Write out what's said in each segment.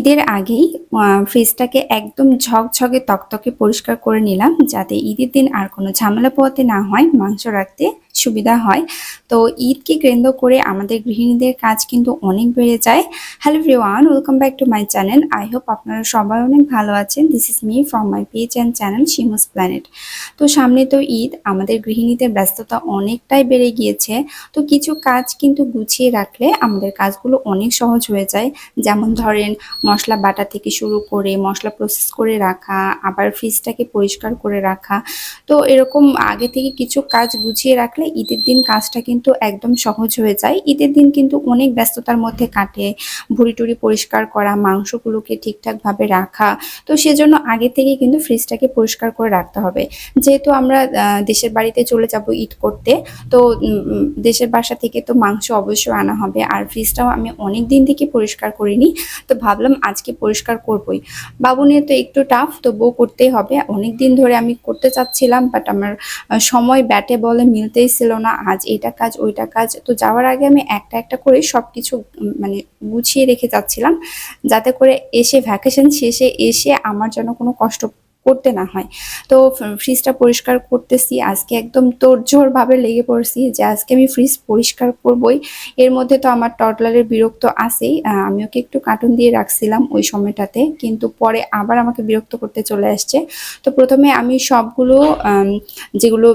ঈদের আগেই ফ্রিজটাকে একদম ঝকঝকে তকতকে পরিষ্কার করে নিলাম, যাতে ঈদের দিন আর কোনো ঝামেলা পোহাতে না হয়, মাংস রাখতে সুবিধা হয়। তো ঈদকে কেন্দ্র করে আমাদের গৃহিণীদের কাজ কিন্তু অনেক বেড়ে যায়। Hello everyone, welcome back to my channel. I hope আপনারা সবাই অনেক ভালো আছেন। This is me from my page and channel শিমুস planet. তো সামনে তো ঈদ, আমাদের গৃহিণীদের ব্যস্ততা অনেকটাই বেড়ে গিয়েছে। তো কিছু কাজ কিন্তু গুছিয়ে রাখলে আমাদের কাজগুলো অনেক সহজ হয়ে যায়। যেমন ধরেন, মশলা বাটা থেকে শুরু করে মশলা প্রসেস করে রাখা, আবার ফ্রিজটাকে পরিষ্কার করে রাখা। তো এরকম আগে থেকে কিছু কাজ গুছিয়ে রাখলে ঈদের দিন কাজটা কিন্তু একদম সহজ হয়ে যায়। ঈদের দিন কিন্তু অনেক ব্যস্ততার মধ্যে কাটে, ভুঁড়ি টুড়ি পরিষ্কার করা, মাংসগুলোকে ঠিকঠাকভাবে রাখা। তো সেজন্য আগে থেকে কিন্তু ফ্রিজটাকে পরিষ্কার করে রাখতে হবে। যেহেতু আমরা দেশের বাড়িতে চলে যাব ঈদ করতে, তো দেশের বাসা থেকে তো মাংস অবশ্যই আনা হবে, আর ফ্রিজটাও আমি অনেক দিন থেকে পরিষ্কার করিনি। তো ভাবলাম আজকে পরিষ্কার করবই। বাবু নিয়ে তো একটু টাফ, তবুও করতেই হবে। অনেক দিন ধরে আমি করতে চাচ্ছিলাম, বাট আমার সময় ব্যাটে বলে মিলতেই ছিল না। আজ এটা কাজ ওইটা কাজ, তো যাওয়ার আগে আমি একটা একটা করে সবকিছু মানে গুছিয়ে রেখে যাচ্ছিলাম, যাতে করে এসে ভ্যাকেশন শেষে এসে আমার যেন কোনো কষ্ট করতে না হয়। তো ফ্রিজটা পরিষ্কার করতেছি আজকে, একদম তোড়জোড় ভাবে লেগে পড়ছি যে আজকে আমি ফ্রিজ পরিষ্কার করবই। এর মধ্যে তো আমার টডলারের বিরক্ত আছেই। আমি ওকে একটু কার্টুন দিয়ে রাখছিলাম ওই সময়টাতে, কিন্তু পরে আবার আমাকে বিরক্ত করতে চলে আসছে। তো প্রথমে আমি সবগুলো যেগুলো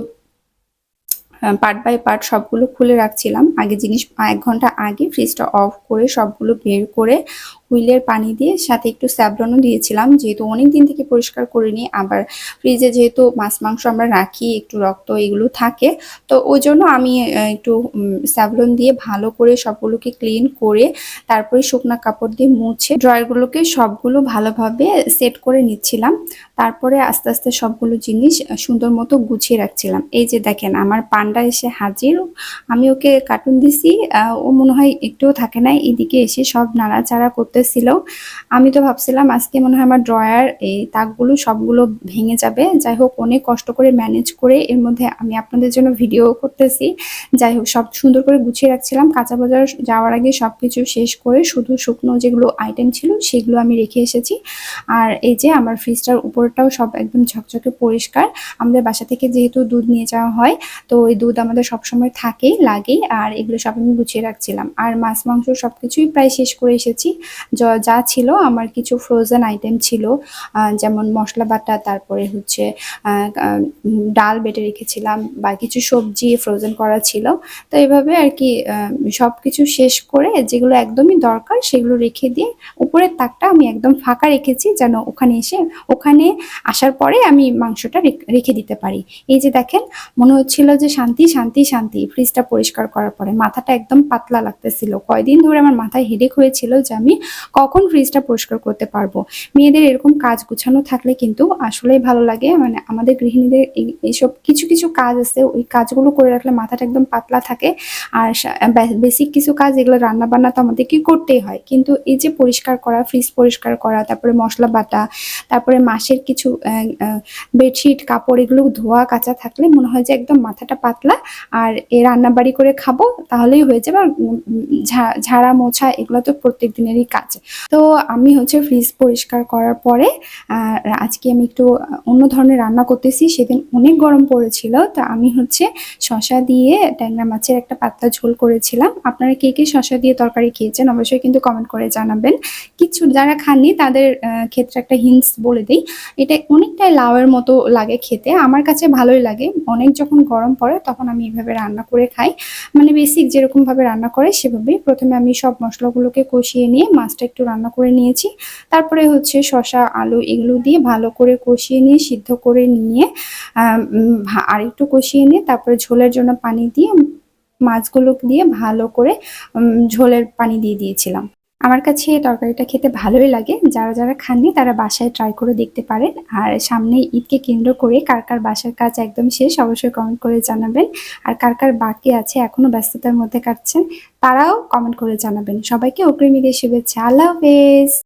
পার্ট বাই পার্ট সবগুলো খুলে রাখছিলাম। আগে জিনিস ১ ঘন্টা আগে ফ্রিজটা অফ করে সবগুলো বের করে হুইলের পানি দিয়ে সাথে একটু স্যাভলনও দিয়েছিলাম, যেহেতু অনেক দিন থেকে পরিষ্কার করিনি। আবার ফ্রিজে যেহেতু মাছ মাংস আমরা রাখি, একটু রক্ত এগুলো থাকে, তো ওই জন্য আমি একটু স্যাভলন দিয়ে ভালো করে সবগুলোকে ক্লিন করে তারপরে শুকনা কাপড় দিয়ে মুছে ড্রয়ারগুলোকে সবগুলো ভালোভাবে সেট করে নিচ্ছিলাম। তারপরে আস্তে আস্তে সবগুলো জিনিস সুন্দর মতো গুছিয়ে রাখছিলাম। এই যে দেখেন, আমার পান্ডা এসে হাজির। আমি ওকে কার্টুন দিছি, ও মনে হয় একটুও থাকে নাই, এদিকে এসে সব নাড়াচাড়া করতেছিল। আমি তো ভাবছিলাম আজকে মনে হয় আমার ড্রয়ার এই তাকগুলো সবগুলো ভেঙে যাবে। যাই হোক, অনেক কষ্ট করে ম্যানেজ করে এর মধ্যে আমি আপনাদের জন্য ভিডিও করতেছি। যাই হোক, সব সুন্দর করে গুছিয়ে রাখছিলাম। কাঁচা বাজার যাওয়ার আগে সবকিছু শেষ করে শুধু শুকনো যেগুলো আইটেম ছিল সেগুলো আমি রেখে এসেছি। আর এই যে আমার ফ্রিজটার উপরটাও সব একদম ঝকঝকে পরিষ্কার। আমাদের বাসা থেকে যেহেতু দুধ নিয়ে যাওয়া হয়, তো ওই দুধ আমাদের সবসময় থাকেই, লাগেই। আর এগুলো সব আমি গুছিয়ে রাখছিলাম। আর মাছ মাংস সবকিছুই প্রায় শেষ করে এসেছি। যা ছিল আমার কিছু ফ্রোজেন আইটেম ছিল, যেমন মশলা বাটা, তারপরে হচ্ছে ডাল বেটে রেখেছিলাম, বা কিছু সবজি ফ্রোজেন করা ছিল। তো এইভাবে আর কি সবকিছু শেষ করে যেগুলো একদমই দরকার সেগুলো রেখে দিয়ে উপরের তাকটা আমি একদম ফাঁকা রেখেছি, যেন ওখানে আসার পরে আমি মাংসটা রেখে দিতে পারি। এই যে দেখেন, মনে হচ্ছিল যে শান্তি শান্তি শান্তি। ফ্রিজটা পরিষ্কার করার পরে মাথাটা একদম পাতলা লাগতেছিল। কয়দিন ধরে আমার মাথায় হেডেক হয়েছিল যে আমি কখন ফ্রিজটা পরিষ্কার করতে পারবো। মেয়েদের এরকম কাজ গুছানো থাকলে কিন্তু আসলেই ভালো লাগে। মানে আমাদের গৃহিণীদের এইসব কিছু কিছু কাজ আছে, ওই কাজগুলো করে রাখলে মাথাটা একদম পাতলা থাকে। আর বেসিক কিছু কাজ, এগুলো রান্না বান্না তো আমাদেরকে করতেই হয়, কিন্তু এই যে পরিষ্কার করা, ফ্রিজ পরিষ্কার করা, তারপরে মশলা বাটা, তারপরে মাসের কিছু বেডশিট কাপড় এগুলো ধোয়া কাচা থাকলে মনে হয় যে একদম মাথাটা পাতলা। আর এ রান্নাবাড়ি করে খাবো তাহলেই হয়ে যাবে। আর ঝাড়া মোছা এগুলো তো প্রত্যেক দিনেরই কাজ। তো আমি হচ্ছে ফ্রিজ পরিষ্কার করার পরে আজকে আমি একটু অন্য ধরনের রান্না করতেছি। সেদিন অনেক গরম পড়েছিল, তো আমি হচ্ছে শসা দিয়ে ট্যাংরা মাছের একটা পাতলা ঝোল করেছিলাম। আপনারা কে কে শসা দিয়ে তরকারি খেয়েছেন অবশ্যই কিন্তু কমেন্ট করে জানাবেন। কিছু যারা খাননি তাদের ক্ষেত্রে একটা হিন্টস বলে দিই, এটা অনেকটাই লাউয়ের মতো লাগে খেতে। আমার কাছে ভালোই লাগে। অনেক যখন গরম পড়ে তখন আমি এভাবে রান্না করে খাই, মানে বেসিক যেরকম ভাবে রান্না করে সেভাবেই। প্রথমে আমি সব মশলাগুলোকে কষিয়ে নিয়ে মাছটা একটু রান্না করে নিয়েছি। তারপরে হচ্ছে শসা আলু এগুলো দিয়ে ভালো করে কষিয়ে নিয়ে সিদ্ধ করে নিয়ে আর একটু কষিয়ে নিয়ে তারপরে ঝোলের জন্য পানি দিয়ে মাছগুলো দিয়ে ভালো করে ঝোলের পানি দিয়ে দিয়েছিলাম। আমার কাছে এই তরকারিটা খেতে ভালোই লাগে। যারা যারা খাননি তারা বাসায় ট্রাই করে দেখতে পারেন। আর সামনে ঈদকে কেন্দ্র করে কার কার বাসার কাজ একদম শেষ অবশ্যই কমেন্ট করে জানাবেন। আর কার কার বাকি আছে এখনো ব্যস্ততার মধ্যে কাটছেন, তারাও কমেন্ট করে জানাবেন। সবাইকে অগ্রিম ঈদের শুভেচ্ছা। আল্লাহ হাফেজ।